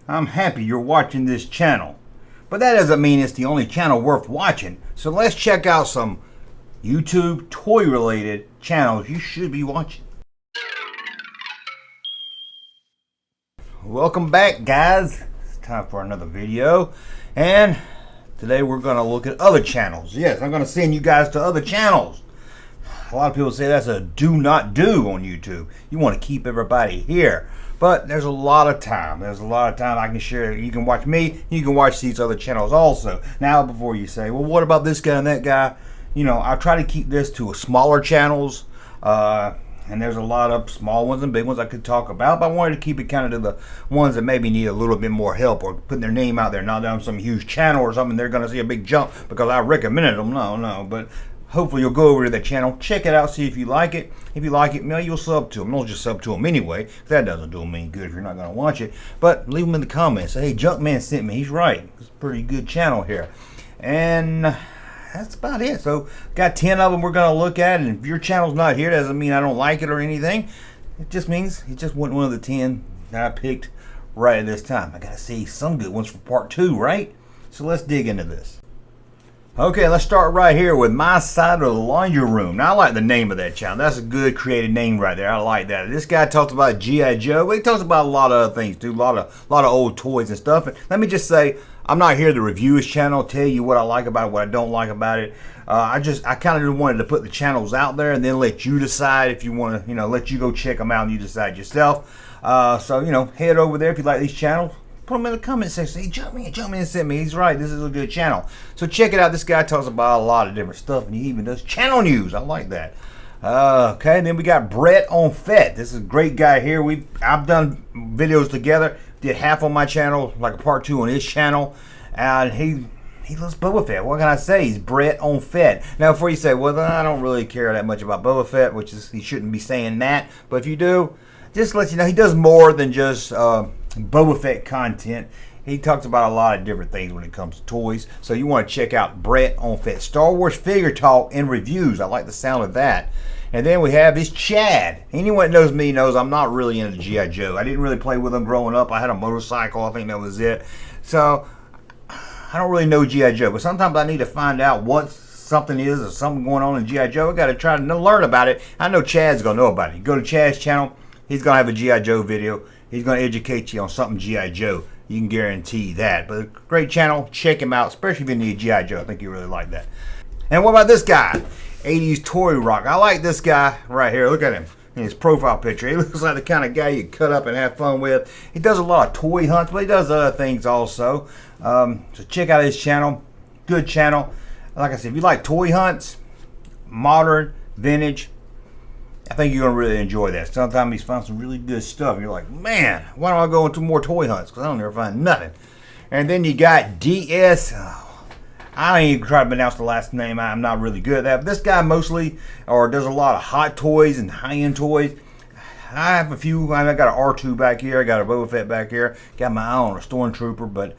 I'm happy you're watching this channel. But that doesn't mean it's the only channel worth watching. So let's check out some YouTube toy related channels you should be watching. Welcome back, guys. It's time for another video. And today we're going to look at other channels. Yes, I'm going to send you guys to other channels. A lot of people say that's a do not do on YouTube. You want to keep everybody here. But there's a lot of time. There's a lot of time I can share. You can watch me. You can watch these other channels also. Now, before you say, well, what about this guy and that guy? You know, I try to keep this to smaller channels. And there's a lot of small ones and big ones I could talk about. But I wanted to keep it kind of to the ones that maybe need a little bit more help or putting their name out there. Not on some huge channel or something. They're going to see a big jump because I recommended them. No. But hopefully you'll go over to that channel, check it out, see if you like it. If you like it, you'll sub to them. Don't just sub to them anyway, because that doesn't do them any good if you're not going to watch it. But leave them in the comments. Say, hey, Junkman sent me. He's right. It's a pretty good channel here. And that's about it. So got 10 of them we're going to look at. And if your channel's not here, doesn't mean I don't like it or anything. It just means it just wasn't one of the 10 that I picked right at this time. I got to see some good ones for part 2, right? So let's dig into this. Okay, let's start right here with My Side of the Laundry Room. Now, I like the name of that channel. That's a good creative name right there. I like that. This guy talks about G.I. Joe, but he talks about a lot of other things too. A lot of old toys and stuff. And let me just say, I'm not here to review his channel, tell you what I like about it, what I don't like about it. I kind of wanted to put the channels out there and then let you decide if you want to, let you go check them out and you decide yourself. So, head over there if you like these channels. Put them in the comment section. Say, Junkman sent me. He's right. This is a good channel. So check it out. This guy talks about a lot of different stuff, and he even does channel news. I like that. Okay, and then we got Brett on Fett. This is a great guy here. I've done videos together. Did half on my channel, like a part 2 on his channel, and he loves Boba Fett. What can I say? He's Brett on Fett. Now, before you say, well, I don't really care that much about Boba Fett, which is he shouldn't be saying that. But if you do, just to let you know, he does more than just Boba Fett content. He talks about a lot of different things when it comes to toys. So you want to check out Brett on Fett. Star Wars figure talk and reviews. I like the sound of that. And then we have this Chad. Anyone that knows me knows I'm not really into G.I. Joe. I didn't really play with them growing up. I had a motorcycle. I think that was it. So I don't really know G.I. Joe. But sometimes I need to find out what something is or something going on in G.I. Joe. I got to try to learn about it. I know Chad's going to know about it. You go to Chad's channel. He's going to have a G.I. Joe video. He's going to educate you on something G.I. Joe. You can guarantee that. But a great channel. Check him out, especially if you need G.I. Joe. I think you really like that. And what about this guy? 80s Toy Rock. I like this guy right here. Look at him in his profile picture. He looks like the kind of guy you cut up and have fun with. He does a lot of toy hunts, but he does other things also. So check out his channel. Good channel. Like I said, if you like toy hunts, modern, vintage, I think you're going to really enjoy that. Sometimes he's found some really good stuff. You're like, man, why don't I go into more toy hunts? Because I don't ever find nothing. And then you got DS. I don't even try to pronounce the last name. I'm not really good at that. But this guy mostly, or does a lot of hot toys and high-end toys. I have a few. I got an R2 back here. I got a Boba Fett back here. Got my eye on a Stormtrooper. But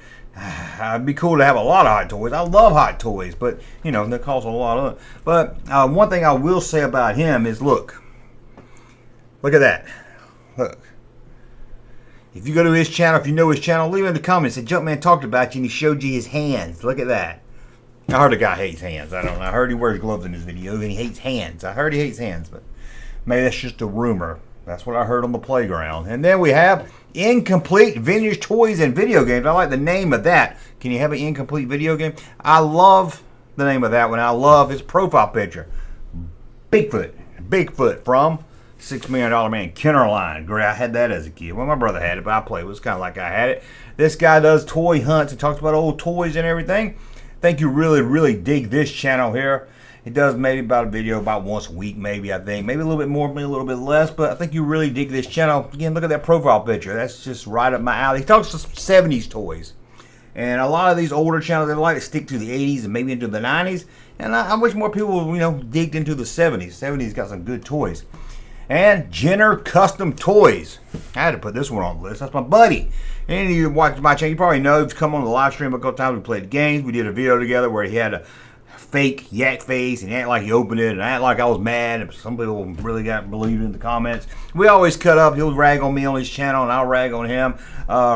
it'd be cool to have a lot of hot toys. I love hot toys. But, that costs a lot of it. But one thing I will say about him is, look at that. Look. If you go to his channel, if you know his channel, leave it in the comments. Say, Junkman talked about you and he showed you his hands. Look at that. I heard the guy hates hands. I don't know. I heard he wears gloves in his videos and he hates hands. I heard he hates hands, but maybe that's just a rumor. That's what I heard on the playground. And then we have Incomplete Vintage Toys and Video Games. I like the name of that. Can you have an incomplete video game? I love the name of that one. I love his profile picture. Bigfoot from $6 Million Man Kenner line. Great. I had that as a kid. Well, my brother had it, but I played. It was kind of like I had it. This guy does toy hunts and talks about old toys and everything. I think you really dig this channel here. He does maybe about a video about once a week, maybe, I think. Maybe a little bit more, maybe a little bit less, but I think you really dig this channel. Again, look at that profile picture. That's just right up my alley. He talks to 70s toys. And a lot of these older channels, they like to stick to the 80s and maybe into the 90s. And I wish more people, digged into the 70s. 70s got some good toys. And Jenner Custom Toys. I had to put this one on the list. That's my buddy. And you watch my channel, you probably know he's come on the live stream a couple times. We played games. We did a video together where he had a fake yak face and act like he opened it and act like I was mad. And some people really got believed in the comments. We always cut up. He'll rag on me on his channel and I'll rag on him.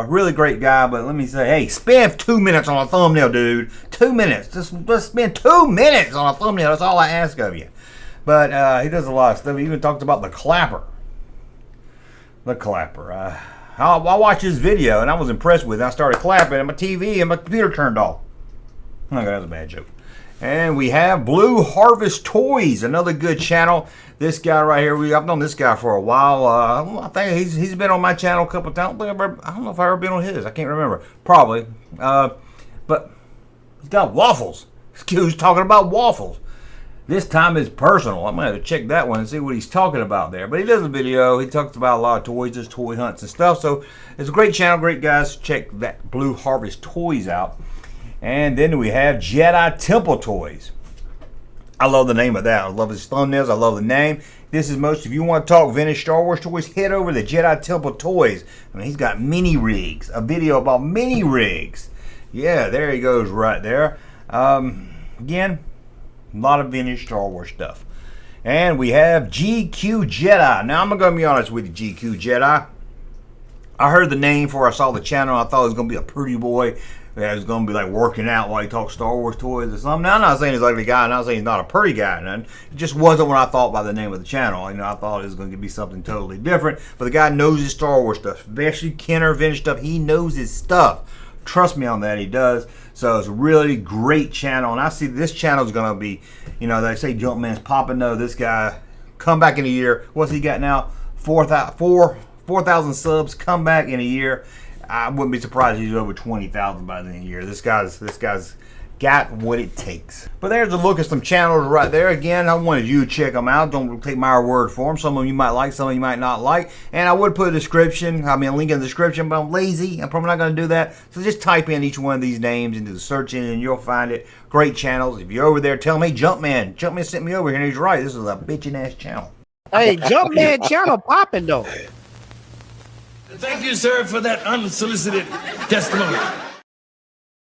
Really great guy, but let me say, hey, spend 2 minutes on a thumbnail, dude. 2 minutes. Just spend 2 minutes on a thumbnail. That's all I ask of you. But he does a lot of stuff. He even talked about the clapper. The clapper. I watched his video and I was impressed with it. I started clapping and my TV and my computer turned off. Okay, that was a bad joke. And we have Blue Harvest Toys, another good channel. This guy right here, I've known this guy for a while. I think he's been on my channel a couple of times. I don't know if I've ever been on his. I can't remember. Probably. But he's got waffles. This dude's talking about waffles. This time it's personal. I'm going to have to check that one and see what he's talking about there. But he does a video. He talks about a lot of toys, just toy hunts and stuff. So it's a great channel, great guys. Check that Blue Harvest Toys out. And then we have Jedi Temple Toys. I love the name of that. I love his thumbnails. I love the name. This is most, if you want to talk vintage Star Wars toys, head over to Jedi Temple Toys. I mean, he's got mini rigs. A video about mini rigs. Yeah, there he goes right there. Again, a lot of vintage Star Wars stuff. And we have GQ Jedi. Now, I'm going to be honest with you, GQ Jedi. I heard the name before I saw the channel. I thought it was going to be a pretty boy. Yeah, he's going to be like working out while he talks Star Wars toys or something. Now, I'm not saying he's an ugly guy. I'm not saying he's not a pretty guy. It just wasn't what I thought by the name of the channel. You know, I thought it was going to be something totally different. But the guy knows his Star Wars stuff, especially Kenner vintage stuff. He knows his stuff. Trust me on that, he does. So it's a really great channel. And I see this channel is going to be, you know, they say Junkman's popping. No, this guy, come back in a year. What's he got now? 4,000 subs, come back in a year. I wouldn't be surprised if he's over 20,000 by the end of the year. This guy's got what it takes. But there's a look at some channels right there. Again, I wanted you to check them out. Don't take my word for them. Some of them you might like, some of you might not like. And I would put a description, a link in the description, but I'm lazy. I'm probably not going to do that. So just type in each one of these names into the search engine and you'll find it. Great channels. If you're over there, tell me, hey, Junkman sent me over here and he's right. This is a bitchin' ass channel. Hey, Junkman channel popping though. Thank you, sir, for that unsolicited testimony.